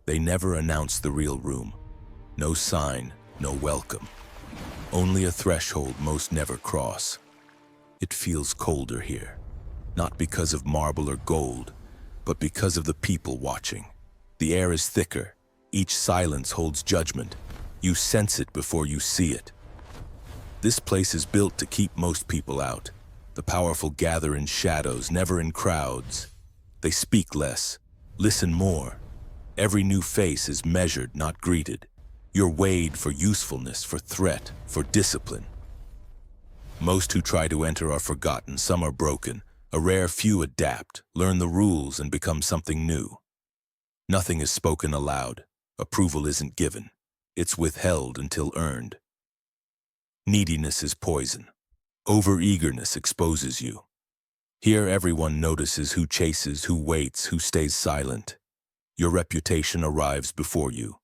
They never announce the real room. No sign, no welcome. Only a threshold most never cross. It feels colder here, not because of marble or gold, but because of the people watching. The air is thicker. Each silence holds judgment. You sense it before you see it. This place is built to keep most people out. The powerful gather in shadows, never in crowds. They speak less, listen more. Every new face is measured, not greeted. You're weighed for usefulness, for threat, for discipline. Most who try to enter are forgotten, some are broken. A rare few adapt, learn the rules, and become something new. Nothing is spoken aloud. Approval isn't given. It's withheld until earned. Neediness is poison. Overeagerness exposes you. Here everyone notices who chases, who waits, who stays silent. Your reputation arrives before you.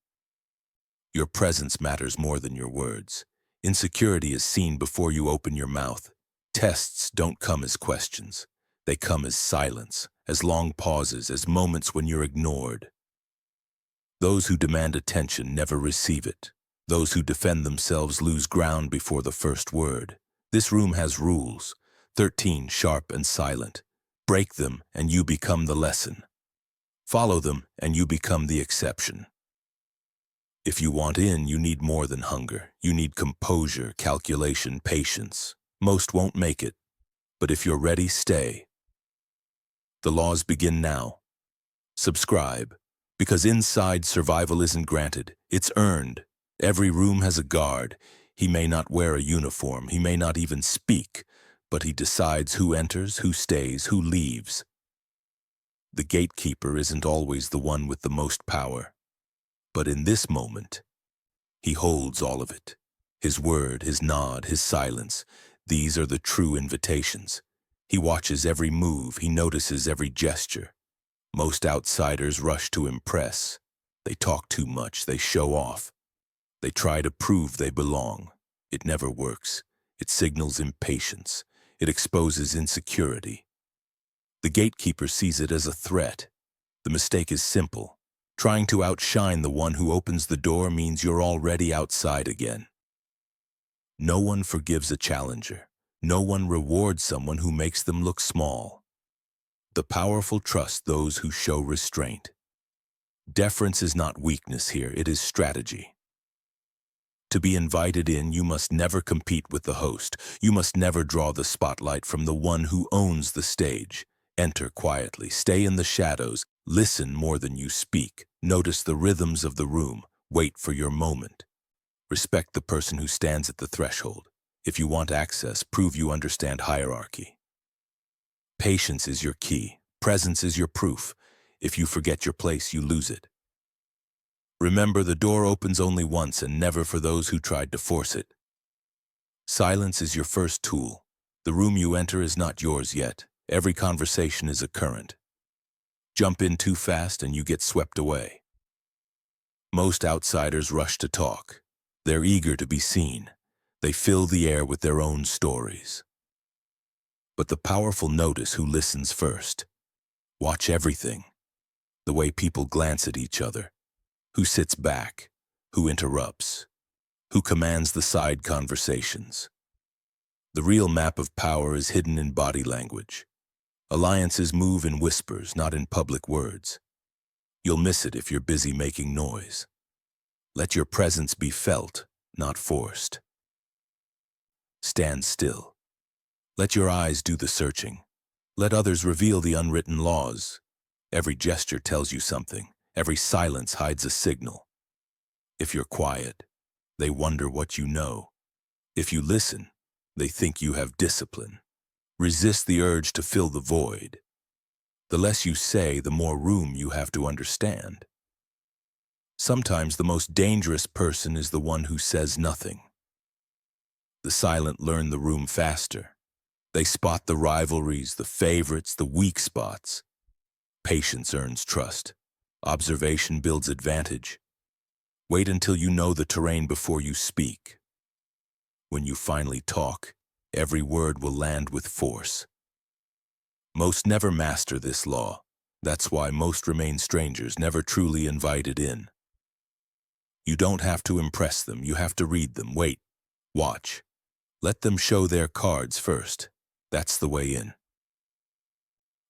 Your presence matters more than your words. Insecurity is seen before you open your mouth. Tests don't come as questions. They come as silence, as long pauses, as moments when you're ignored. Those who demand attention never receive it. Those who defend themselves lose ground before the first word. This room has rules, 13 sharp and silent. Break them and you become the lesson. Follow them and you become the exception. If you want in, you need more than hunger. You need composure, calculation, patience. Most won't make it, but if you're ready, stay. The laws begin now. Subscribe, because inside survival isn't granted, it's earned. Every room has a guard. He may not wear a uniform, he may not even speak, but he decides who enters, who stays, who leaves. The gatekeeper isn't always the one with the most power, but in this moment, he holds all of it. His word, his nod, his silence, these are the true invitations. He watches every move, he notices every gesture. Most outsiders rush to impress. They talk too much, they show off. They try to prove they belong. It never works. It signals impatience. It exposes insecurity. The gatekeeper sees it as a threat. The mistake is simple. Trying to outshine the one who opens the door means you're already outside again. No one forgives a challenger. No one rewards someone who makes them look small. The powerful trust those who show restraint. Deference is not weakness here, it is strategy. To be invited in, you must never compete with the host. You must never draw the spotlight from the one who owns the stage. Enter quietly, stay in the shadows, listen more than you speak. Notice the rhythms of the room, wait for your moment. Respect the person who stands at the threshold. If you want access, prove you understand hierarchy. Patience is your key. Presence is your proof. If you forget your place, you lose it. Remember, the door opens only once and never for those who tried to force it. Silence is your first tool. The room you enter is not yours yet. Every conversation is a current. Jump in too fast and you get swept away. Most outsiders rush to talk. They're eager to be seen. They fill the air with their own stories. But the powerful notice who listens first. Watch everything. The way people glance at each other. Who sits back? Who interrupts? Who commands the side conversations? The real map of power is hidden in body language. Alliances move in whispers, not in public words. You'll miss it if you're busy making noise. Let your presence be felt, not forced. Stand still. Let your eyes do the searching. Let others reveal the unwritten laws. Every gesture tells you something. Every silence hides a signal. If you're quiet, they wonder what you know. If you listen, they think you have discipline. Resist the urge to fill the void. The less you say, the more room you have to understand. Sometimes the most dangerous person is the one who says nothing. The silent learn the room faster. They spot the rivalries, the favorites, the weak spots. Patience earns trust. Observation builds advantage. Wait until you know the terrain before you speak. When you finally talk, every word will land with force. Most never master this law. That's why most remain strangers, never truly invited in. You don't have to impress them, you have to read them. Wait, watch. Let them show their cards first. That's the way in.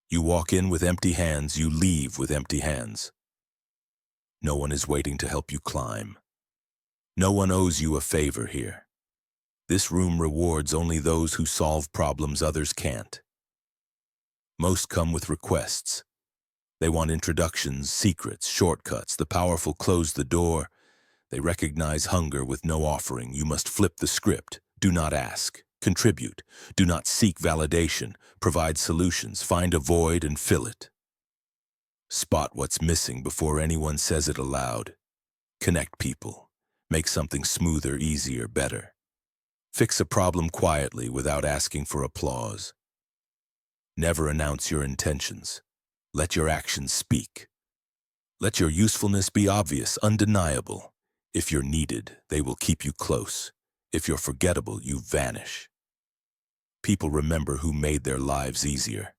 You walk in with empty hands, you leave with empty hands. No one is waiting to help you climb. No one owes you a favor here. This room rewards only those who solve problems others can't. Most come with requests. They want introductions, secrets, shortcuts. The powerful close the door. They recognize hunger with no offering. You must flip the script. Do not ask. Contribute. Do not seek validation. Provide solutions. Find a void and fill it. Spot what's missing before anyone says it aloud. Connect people. Make something smoother, easier, better. Fix a problem quietly without asking for applause. Never announce your intentions. Let your actions speak. Let your usefulness be obvious, undeniable. If you're needed, they will keep you close. If you're forgettable, you vanish. People remember who made their lives easier,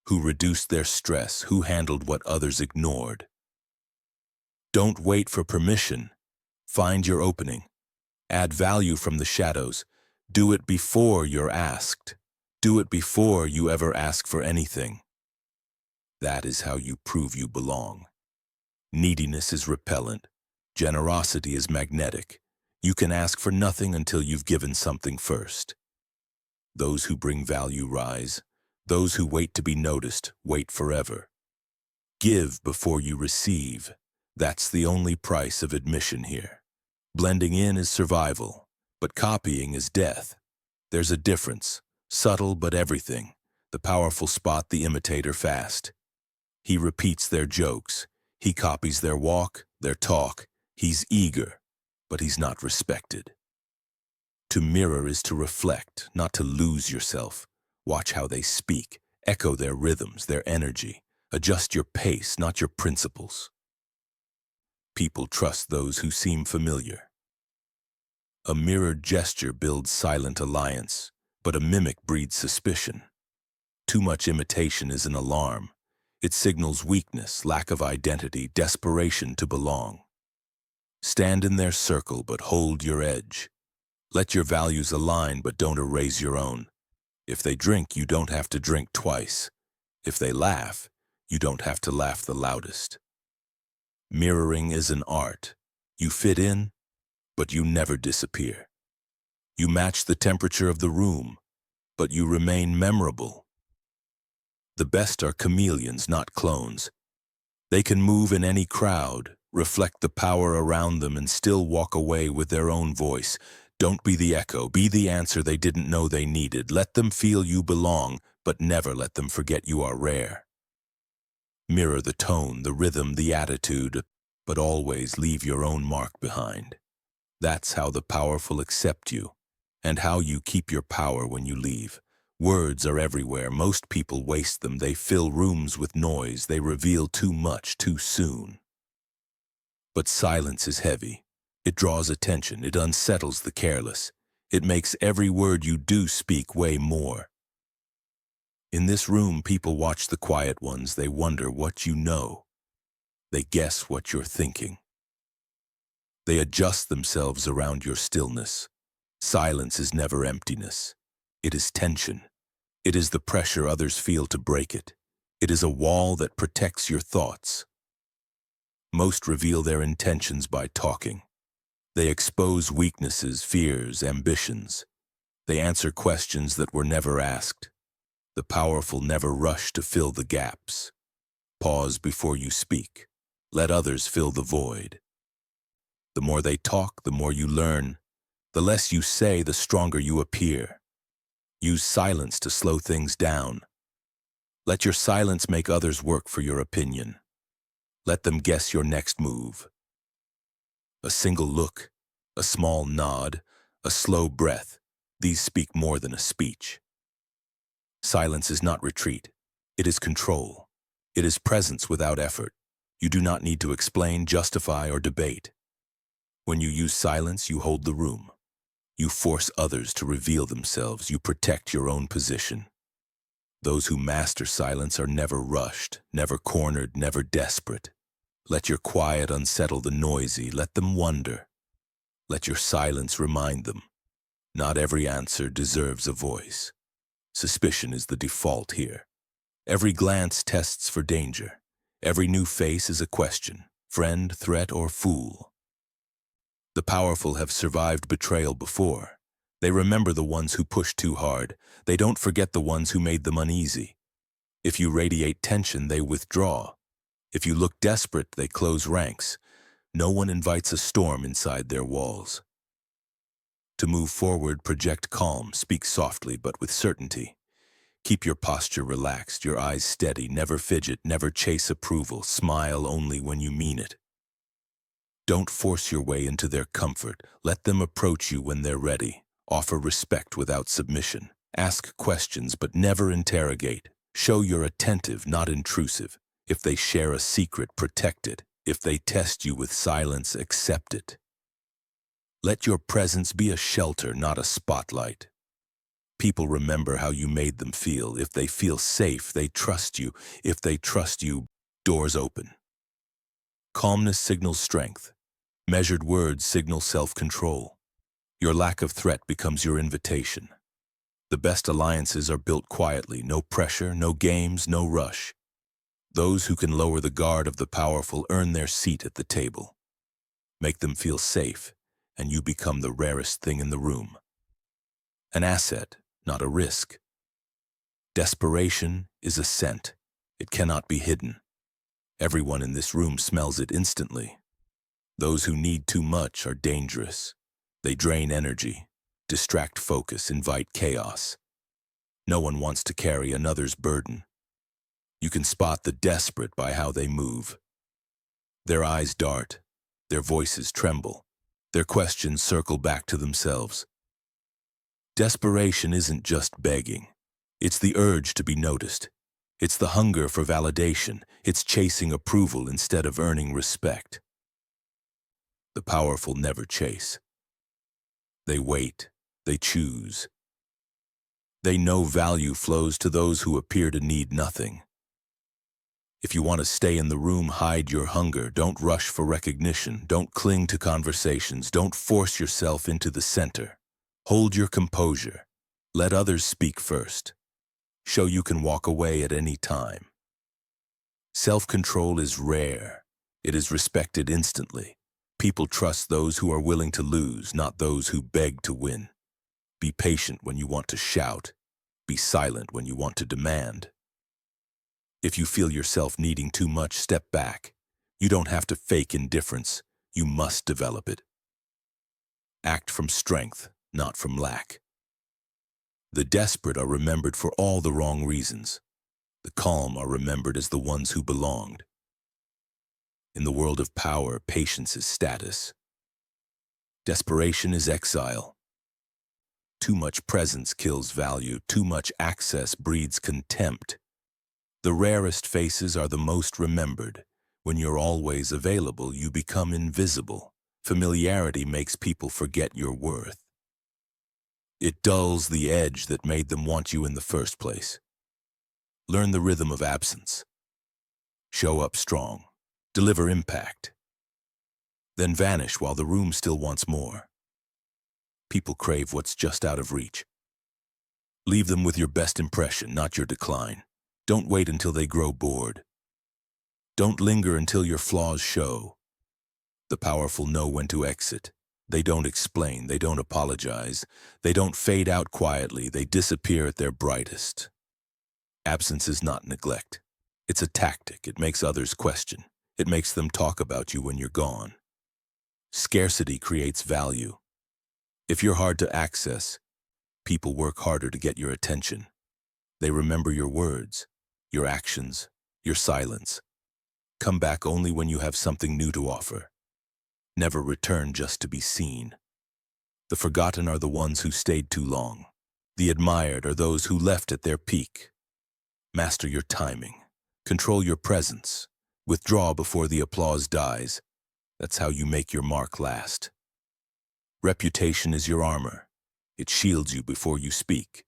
who reduced their stress, who handled what others ignored. Don't wait for permission. Find your opening. Add value from the shadows. Do it before you're asked. Do it before you ever ask for anything. That is how you prove you belong. Neediness is repellent. Generosity is magnetic. You can ask for nothing until you've given something first. Those who bring value rise. Those who wait to be noticed wait forever. Give before you receive. That's the only price of admission here. Blending in is survival, but copying is death. There's a difference, subtle but everything. The powerful spot the imitator fast. He repeats their jokes. He copies their walk, their talk. He's eager, but he's not respected. To mirror is to reflect, not to lose yourself. Watch how they speak, echo their rhythms, their energy. Adjust your pace, not your principles. People trust those who seem familiar. A mirrored gesture builds silent alliance, but a mimic breeds suspicion. Too much imitation is an alarm. It signals weakness, lack of identity, desperation to belong. Stand in their circle, but hold your edge. Let your values align, but don't erase your own. If they drink, you don't have to drink twice. If they laugh, you don't have to laugh the loudest. Mirroring is an art. You fit in, but you never disappear. You match the temperature of the room, but you remain memorable. The best are chameleons, not clones. They can move in any crowd, reflect the power around them, and still walk away with their own voice. Don't be the echo, be the answer they didn't know they needed. Let them feel you belong, but never let them forget you are rare. Mirror the tone, the rhythm, the attitude, but always leave your own mark behind. That's how the powerful accept you, and how you keep your power when you leave. Words are everywhere. Most people waste them. They fill rooms with noise. They reveal too much too soon. But silence is heavy. It draws attention. It unsettles the careless. It makes every word you do speak weigh more. In this room, people watch the quiet ones. They wonder what you know. They guess what you're thinking. They adjust themselves around your stillness. Silence is never emptiness. It is tension. It is the pressure others feel to break it. It is a wall that protects your thoughts. Most reveal their intentions by talking. They expose weaknesses, fears, ambitions. They answer questions that were never asked. The powerful never rush to fill the gaps. Pause before you speak. Let others fill the void. The more they talk, the more you learn. The less you say, the stronger you appear. Use silence to slow things down. Let your silence make others work for your opinion. Let them guess your next move. A single look, a small nod, a slow breath, these speak more than a speech. Silence is not retreat. It is control. It is presence without effort. You do not need to explain, justify, or debate. When you use silence, you hold the room. You force others to reveal themselves. You protect your own position. Those who master silence are never rushed, never cornered, never desperate. Let your quiet unsettle the noisy, let them wonder. Let your silence remind them. Not every answer deserves a voice. Suspicion is the default here. Every glance tests for danger. Every new face is a question, friend, threat, or fool. The powerful have survived betrayal before. They remember the ones who pushed too hard. They don't forget the ones who made them uneasy. If you radiate tension, they withdraw. If you look desperate, they close ranks. No one invites a storm inside their walls. To move forward, project calm, speak softly but with certainty. Keep your posture relaxed, your eyes steady, never fidget, never chase approval, smile only when you mean it. Don't force your way into their comfort, let them approach you when they're ready. Offer respect without submission. Ask questions but never interrogate. Show you're attentive, not intrusive. If they share a secret, protect it. If they test you with silence, accept it. Let your presence be a shelter, not a spotlight. People remember how you made them feel. If they feel safe, they trust you. If they trust you, doors open. Calmness signals strength. Measured words signal self-control. Your lack of threat becomes your invitation. The best alliances are built quietly, no pressure, no games, no rush. Those who can lower the guard of the powerful earn their seat at the table. Make them feel safe, and you become the rarest thing in the room. An asset, not a risk. Desperation is a scent. It cannot be hidden. Everyone in this room smells it instantly. Those who need too much are dangerous. They drain energy, distract focus, invite chaos. No one wants to carry another's burden. You can spot the desperate by how they move. Their eyes dart, their voices tremble, their questions circle back to themselves. Desperation isn't just begging. It's the urge to be noticed. It's the hunger for validation. It's chasing approval instead of earning respect. The powerful never chase. They wait. They choose. They know value flows to those who appear to need nothing. If you want to stay in the room, hide your hunger. Don't rush for recognition. Don't cling to conversations. Don't force yourself into the center. Hold your composure. Let others speak first. Show you can walk away at any time. Self-control is rare. It is respected instantly. People trust those who are willing to lose, not those who beg to win. Be patient when you want to shout. Be silent when you want to demand. If you feel yourself needing too much, step back. You don't have to fake indifference. You must develop it. Act from strength, not from lack. The desperate are remembered for all the wrong reasons. The calm are remembered as the ones who belonged. In the world of power, patience is status. Desperation is exile. Too much presence kills value. Too much access breeds contempt. The rarest faces are the most remembered. When you're always available, you become invisible. Familiarity makes people forget your worth. It dulls the edge that made them want you in the first place. Learn the rhythm of absence. Show up strong. Deliver impact. Then vanish while the room still wants more. People crave what's just out of reach. Leave them with your best impression, not your decline. Don't wait until they grow bored. Don't linger until your flaws show. The powerful know when to exit. They don't explain, they don't apologize, they don't fade out quietly, they disappear at their brightest. Absence is not neglect. It's a tactic. It makes others question. It makes them talk about you when you're gone. Scarcity creates value. If you're hard to access, people work harder to get your attention. They remember your words, your actions, your silence. Come back only when you have something new to offer. Never return just to be seen. The forgotten are the ones who stayed too long. The admired are those who left at their peak. Master your timing. Control your presence. Withdraw before the applause dies. That's how you make your mark last. Reputation is your armor. It shields you before you speak.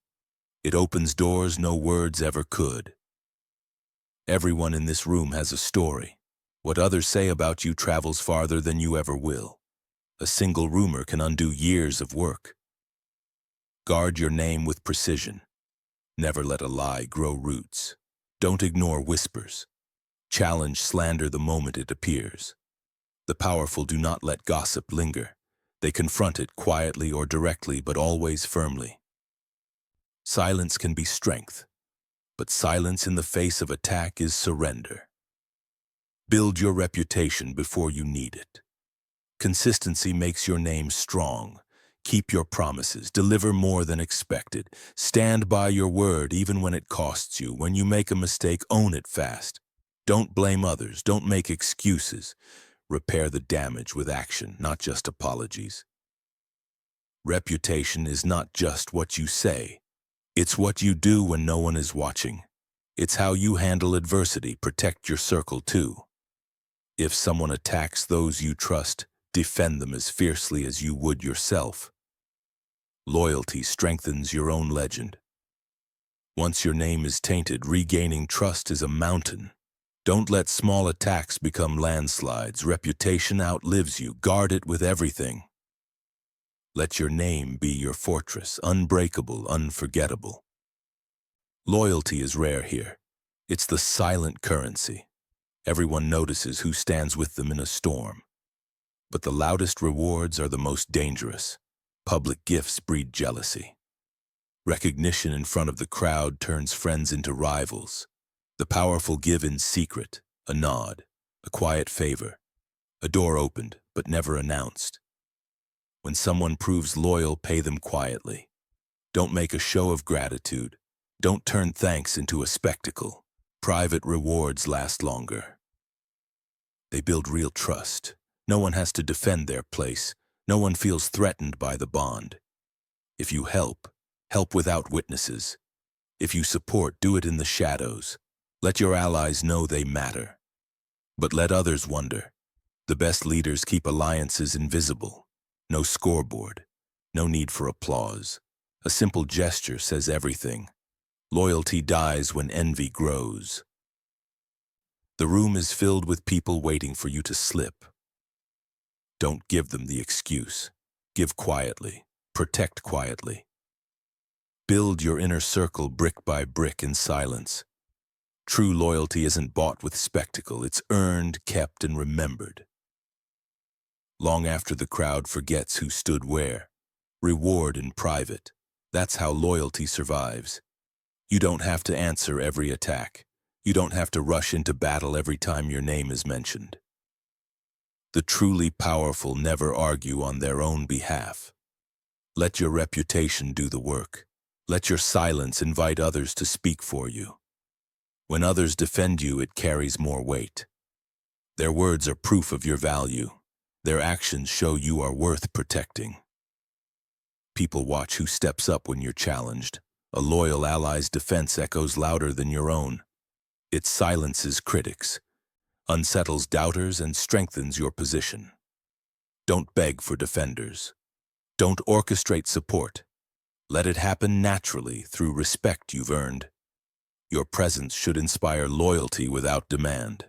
It opens doors no words ever could. Everyone in this room has a story. What others say about you travels farther than you ever will. A single rumor can undo years of work. Guard your name with precision. Never let a lie grow roots. Don't ignore whispers. Challenge slander the moment it appears. The powerful do not let gossip linger. They confront it quietly or directly, but always firmly. Silence can be strength, but silence in the face of attack is surrender. Build your reputation before you need it. Consistency makes your name strong. Keep your promises, deliver more than expected. Stand by your word even when it costs you. When you make a mistake, own it fast. Don't blame others, don't make excuses. Repair the damage with action, not just apologies. Reputation is not just what you say. It's what you do when no one is watching. It's how you handle adversity. Protect your circle too. If someone attacks those you trust, defend them as fiercely as you would yourself. Loyalty strengthens your own legend. Once your name is tainted, regaining trust is a mountain. Don't let small attacks become landslides. Reputation outlives you. Guard it with everything. Let your name be your fortress, unbreakable, unforgettable. Loyalty is rare here. It's the silent currency. Everyone notices who stands with them in a storm. But the loudest rewards are the most dangerous. Public gifts breed jealousy. Recognition in front of the crowd turns friends into rivals. The powerful give in secret, a nod, a quiet favor, a door opened but never announced. When someone proves loyal, pay them quietly. Don't make a show of gratitude. Don't turn thanks into a spectacle. Private rewards last longer. They build real trust. No one has to defend their place. No one feels threatened by the bond. If you help, help without witnesses. If you support, do it in the shadows. Let your allies know they matter. But let others wonder. The best leaders keep alliances invisible. No scoreboard. No need for applause. A simple gesture says everything. Loyalty dies when envy grows. The room is filled with people waiting for you to slip. Don't give them the excuse. Give quietly. Protect quietly. Build your inner circle brick by brick in silence. True loyalty isn't bought with spectacle. It's earned, kept, and remembered. Long after the crowd forgets who stood where. Reward in private. That's how loyalty survives. You don't have to answer every attack. You don't have to rush into battle every time your name is mentioned. The truly powerful never argue on their own behalf. Let your reputation do the work. Let your silence invite others to speak for you. When others defend you, it carries more weight. Their words are proof of your value. Their actions show you are worth protecting. People watch who steps up when you're challenged. A loyal ally's defense echoes louder than your own. It silences critics, unsettles doubters, and strengthens your position. Don't beg for defenders. Don't orchestrate support. Let it happen naturally through respect you've earned. Your presence should inspire loyalty without demand.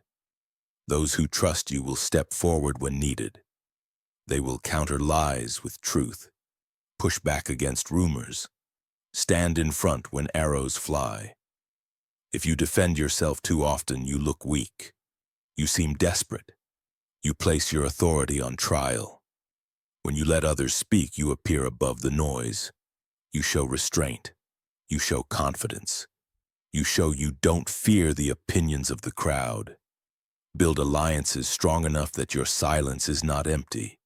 Those who trust you will step forward when needed. They will counter lies with truth, push back against rumors, stand in front when arrows fly. If you defend yourself too often, you look weak. You seem desperate. You place your authority on trial. When you let others speak, you appear above the noise. You show restraint. You show confidence. You show you don't fear the opinions of the crowd. Build alliances strong enough that your silence is not empty.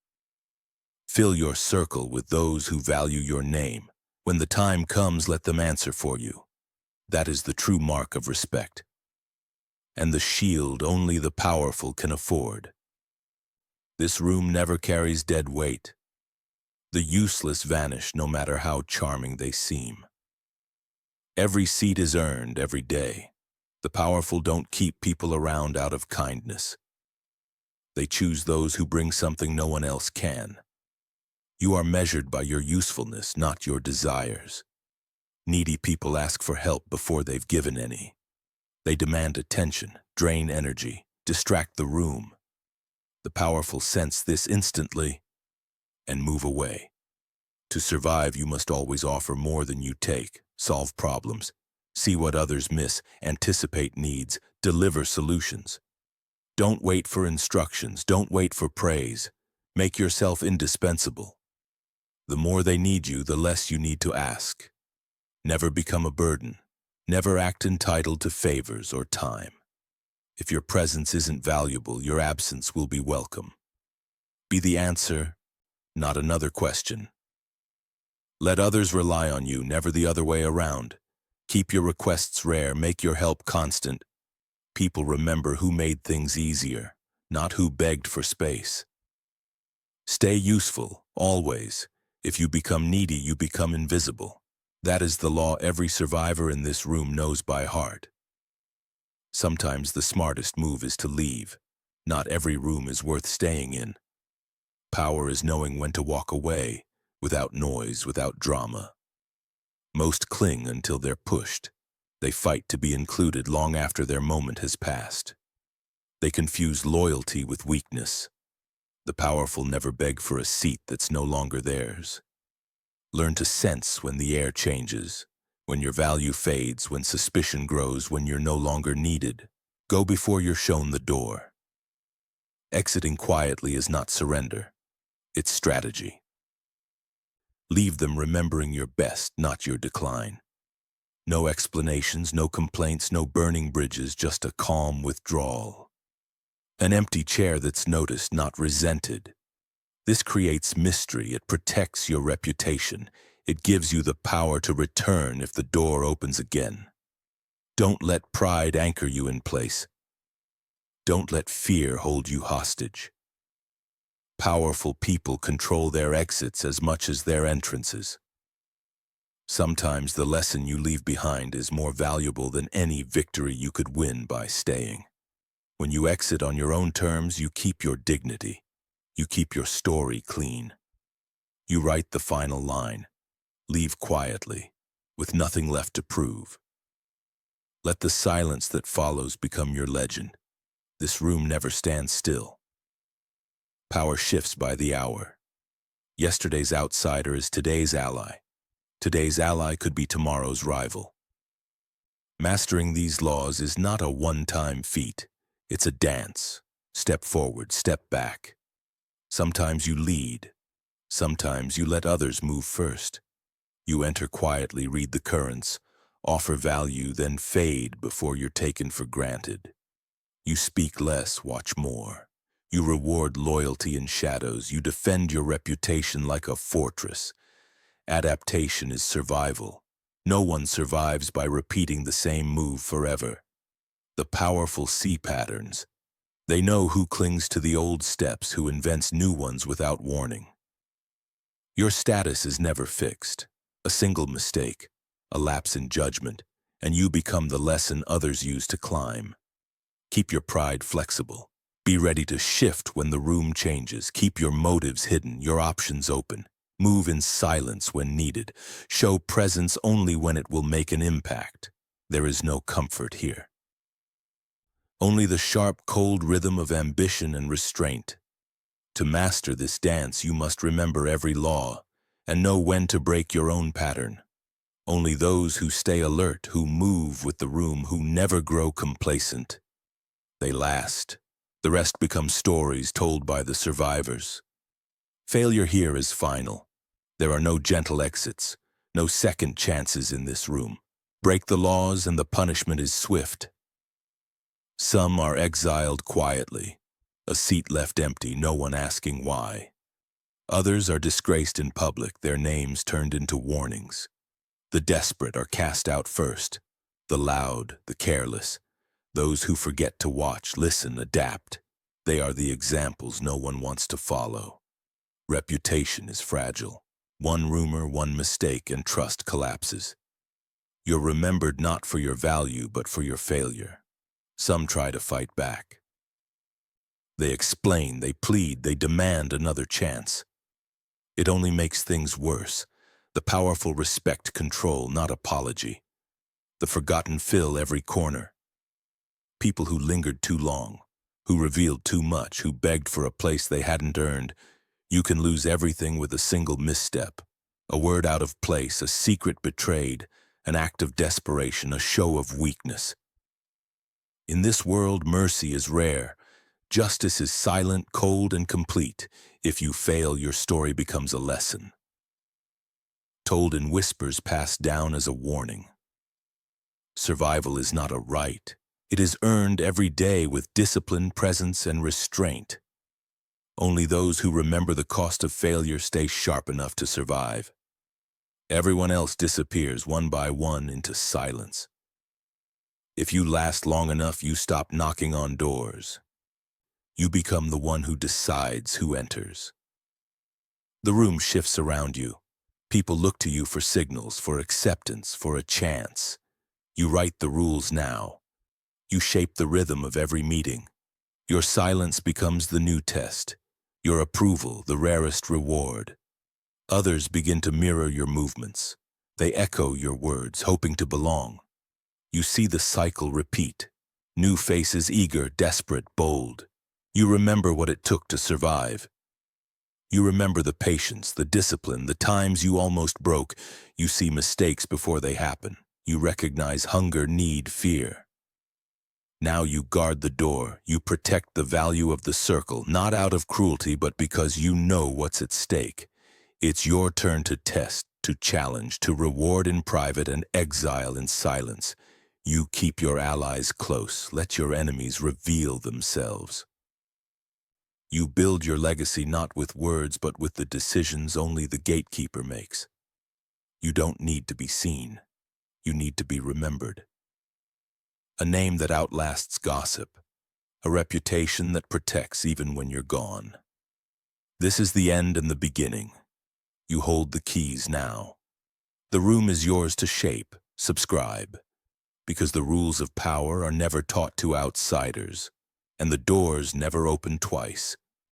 Fill your circle with those who value your name. When the time comes, let them answer for you. That is the true mark of respect. And the shield only the powerful can afford. This room never carries dead weight. The useless vanish no matter how charming they seem. Every seat is earned every day. The powerful don't keep people around out of kindness. They choose those who bring something no one else can. You are measured by your usefulness, not your desires. Needy people ask for help before they've given any. They demand attention, drain energy, distract the room. The powerful sense this instantly and move away. To survive, you must always offer more than you take, solve problems, see what others miss, anticipate needs, deliver solutions. Don't wait for instructions, don't wait for praise. Make yourself indispensable. The more they need you, the less you need to ask. Never become a burden. Never act entitled to favors or time. If your presence isn't valuable, your absence will be welcome. Be the answer, not another question. Let others rely on you, never the other way around. Keep your requests rare, make your help constant. People remember who made things easier, not who begged for space. Stay useful, always. If you become needy, you become invisible. That is the law every survivor in this room knows by heart. Sometimes the smartest move is to leave. Not every room is worth staying in. Power is knowing when to walk away, without noise, without drama. Most cling until they're pushed. They fight to be included long after their moment has passed. They confuse loyalty with weakness. The powerful never beg for a seat that's no longer theirs. Learn to sense when the air changes, when your value fades, when suspicion grows, when you're no longer needed. Go before you're shown the door. Exiting quietly is not surrender. It's strategy. Leave them remembering your best, not your decline. No explanations, no complaints, no burning bridges, just a calm withdrawal. An empty chair that's noticed, not resented. This creates mystery, it protects your reputation. It gives you the power to return if the door opens again. Don't let pride anchor you in place. Don't let fear hold you hostage. Powerful people control their exits as much as their entrances. Sometimes the lesson you leave behind is more valuable than any victory you could win by staying. When you exit on your own terms, you keep your dignity. You keep your story clean. You write the final line. Leave quietly, with nothing left to prove. Let the silence that follows become your legend. This room never stands still. Power shifts by the hour. Yesterday's outsider is today's ally. Today's ally could be tomorrow's rival. Mastering these laws is not a one-time feat. It's a dance. Step forward, step back. Sometimes you lead. Sometimes you let others move first. You enter quietly, read the currents, offer value, then fade before you're taken for granted. You speak less, watch more. You reward loyalty in shadows. You defend your reputation like a fortress. Adaptation is survival. No one survives by repeating the same move forever. The powerful see patterns. They know who clings to the old steps, who invents new ones without warning. Your status is never fixed. A single mistake, a lapse in judgment, and you become the lesson others use to climb. Keep your pride flexible. Be ready to shift when the room changes. Keep your motives hidden, your options open. Move in silence when needed. Show presence only when it will make an impact. There is no comfort here. Only the sharp, cold rhythm of ambition and restraint. To master this dance, you must remember every law and know when to break your own pattern. Only those who stay alert, who move with the room, who never grow complacent. They last. The rest become stories told by the survivors. Failure here is final. There are no gentle exits, no second chances in this room. Break the laws and the punishment is swift. Some are exiled quietly, a seat left empty, no one asking why. Others are disgraced in public, their names turned into warnings. The desperate are cast out first, the loud, the careless, those who forget to watch, listen, adapt. They are the examples no one wants to follow. Reputation is fragile. One rumor, one mistake, and trust collapses. You're remembered not for your value, but for your failure. Some try to fight back. They explain, they plead, they demand another chance. It only makes things worse. The powerful respect control, not apology. The forgotten fill every corner. People who lingered too long, who revealed too much, who begged for a place they hadn't earned. You can lose everything with a single misstep. A word out of place, a secret betrayed, an act of desperation, a show of weakness. In this world, mercy is rare. Justice is silent, cold, and complete. If you fail, your story becomes a lesson, told in whispers passed down as a warning. Survival is not a right. It is earned every day with discipline, presence, and restraint. Only those who remember the cost of failure stay sharp enough to survive. Everyone else disappears one by one into silence. If you last long enough, you stop knocking on doors. You become the one who decides who enters. The room shifts around you. People look to you for signals, for acceptance, for a chance. You write the rules now. You shape the rhythm of every meeting. Your silence becomes the new test. Your approval, the rarest reward. Others begin to mirror your movements. They echo your words, hoping to belong. You see the cycle repeat. New faces, eager, desperate, bold. You remember what it took to survive. You remember the patience, the discipline, the times you almost broke. You see mistakes before they happen. You recognize hunger, need, fear. Now you guard the door. You protect the value of the circle, not out of cruelty, but because you know what's at stake. It's your turn to test, to challenge, to reward in private and exile in silence. You keep your allies close. Let your enemies reveal themselves. You build your legacy not with words, but with the decisions only the gatekeeper makes. You don't need to be seen. You need to be remembered. A name that outlasts gossip. A reputation that protects even when you're gone. This is the end and the beginning. You hold the keys now. The room is yours to shape, subscribe. Because the rules of power are never taught to outsiders, and the doors never open twice.